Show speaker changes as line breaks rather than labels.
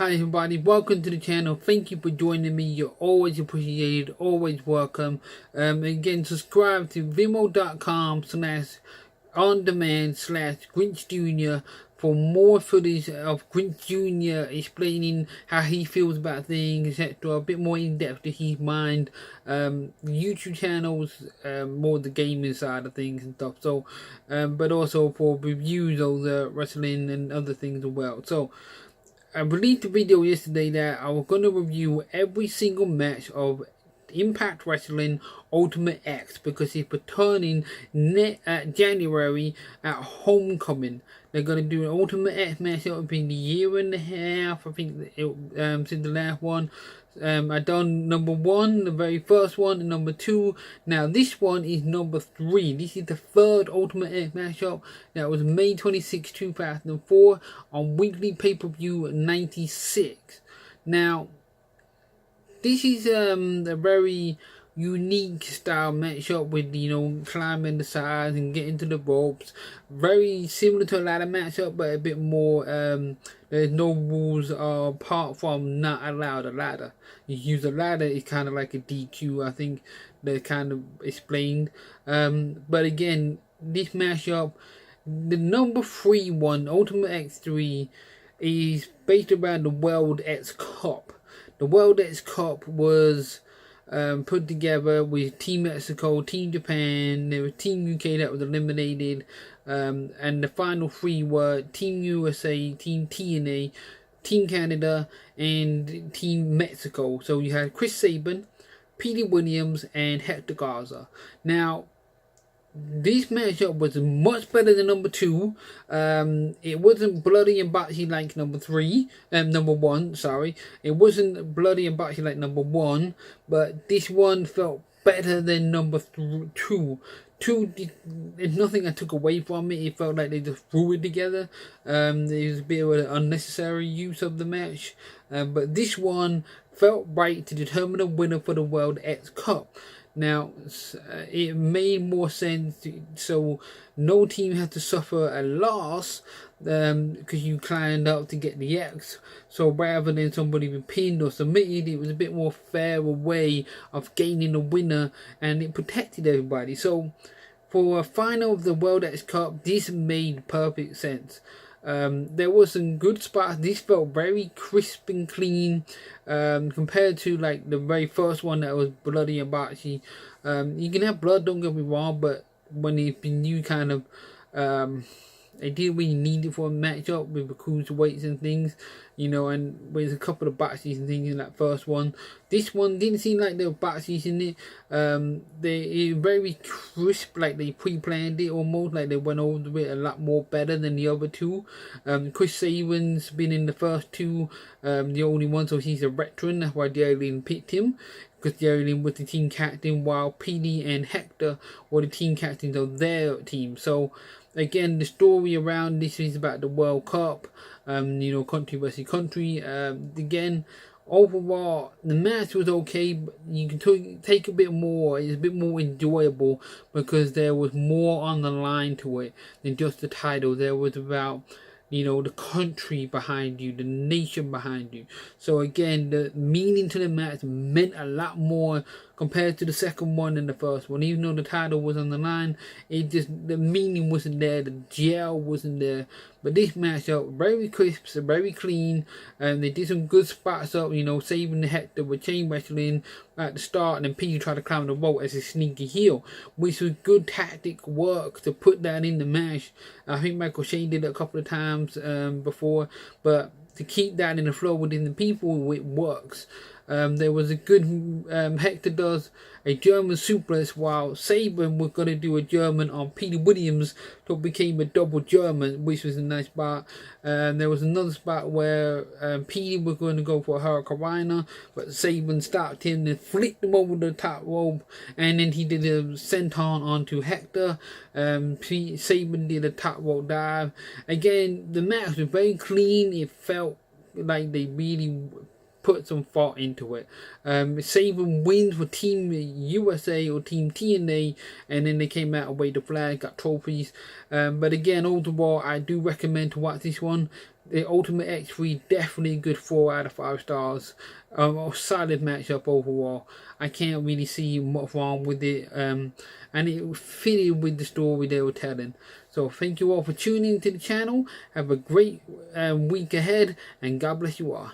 Hi everybody, welcome to the channel. Thank you for joining me. You're always appreciated, always welcome. Again, subscribe to vimeo.com/on-demand/Grinch Jr. for more footage of Grinch Jr. explaining how he feels about things, etc. A bit more in depth to his mind. YouTube channels, more the gaming side of things and stuff. So, but also for reviews of the wrestling and other things as well. So, I released a video yesterday that I was going to review every single match of Impact Wrestling Ultimate X because it's returning January at Homecoming. They're going to do an Ultimate X match. It'll be a year and a half, I think, since the last one. I done number 1, the very first one, and number 2. Now this one is number 3. This is the third Ultimate X matchup that was May 26, 2004 on Weekly Pay-Per-View 96. Now this is a very unique style matchup with, climbing the sides and getting to the ropes. Very similar to a ladder matchup, but a bit more, there's no rules apart from not allowed a ladder. You use a ladder, it's kind of like a DQ, I think they kind of explained. But again, this matchup, the number 3 one, Ultimate X3, is based around the World X Cup. The World X Cup was put together with Team Mexico, Team Japan, there was Team UK that was eliminated, and the final 3 were Team USA, Team TNA, Team Canada, and Team Mexico. So you had Chris Sabin, Petey Williams, and Hector Garza. Now, this matchup was much better than number 2. It wasn't bloody and botchy like number 1, sorry. It wasn't bloody and botchy like number 1, but this one felt better than number 2. There's nothing I took away from it. It felt like they just threw it together. There was a bit of an unnecessary use of the match. But this one felt right to determine a winner for the World X Cup. Now, it made more sense, so no team had to suffer a loss because you climbed up to get the X. So rather than somebody being pinned or submitted, it was a bit more fairer way of gaining a winner, and it protected everybody. So for a final of the World X Cup, this made perfect sense. There was some good spots. This felt very crisp and clean compared to like the very first one that was bloody and botchy. You can have blood, don't get me wrong, but when it's been new kind of they didn't really need it for a matchup with the cruiserweights and things, and with a couple of botches and things in that first one. This one didn't seem like there were botches in it. They very crisp, like they pre-planned it almost, like they went over it a lot more better than the other 2. Chris Sabin's been in the first 2, the only one, so he's a veteran. That's why the alien picked him, because the alien was the team captain, while Petey and Hector were the team captains of their team. So again, the story around this is about the World Cup, country versus country. Again, overall, the match was okay, but you can take a bit more. It's a bit more enjoyable because there was more on the line to it than just the title. There was about, the country behind you, the nation behind you. So again, the meaning to the match meant a lot more compared to the second one and the first one. Even though the title was on the line, the meaning wasn't there, the gel wasn't there. But this matchup, very crisp, very clean, and they did some good spots up, saving the Hector with chain wrestling at the start, and then Petey tried to climb the rope as a sneaky heel, which was good tactic work to put that in the match. I think Michael Shane did it a couple of times before, but to keep that in the flow within the people, it works. There was a good Hector does a German suplex while Sabin was going to do a German on Petey Williams, so it became a double German, which was a nice spot. There was another spot where Petey was going to go for a Hurricanrana, but Sabin stopped him and flicked him over the top rope, and then he did a senton onto Hector. Sabin did a top rope dive. Again, the match was very clean. It felt like they really put some thought into it. Sabin wins for Team USA or Team TNA, and then they came out and waved the flag, got trophies. But again, overall, I do recommend to watch this one. The Ultimate X3, definitely a good 4 out of 5 stars. A solid matchup overall. I can't really see what's wrong with it. And it fitted with the story they were telling. So thank you all for tuning into the channel. Have a great week ahead, and God bless you all.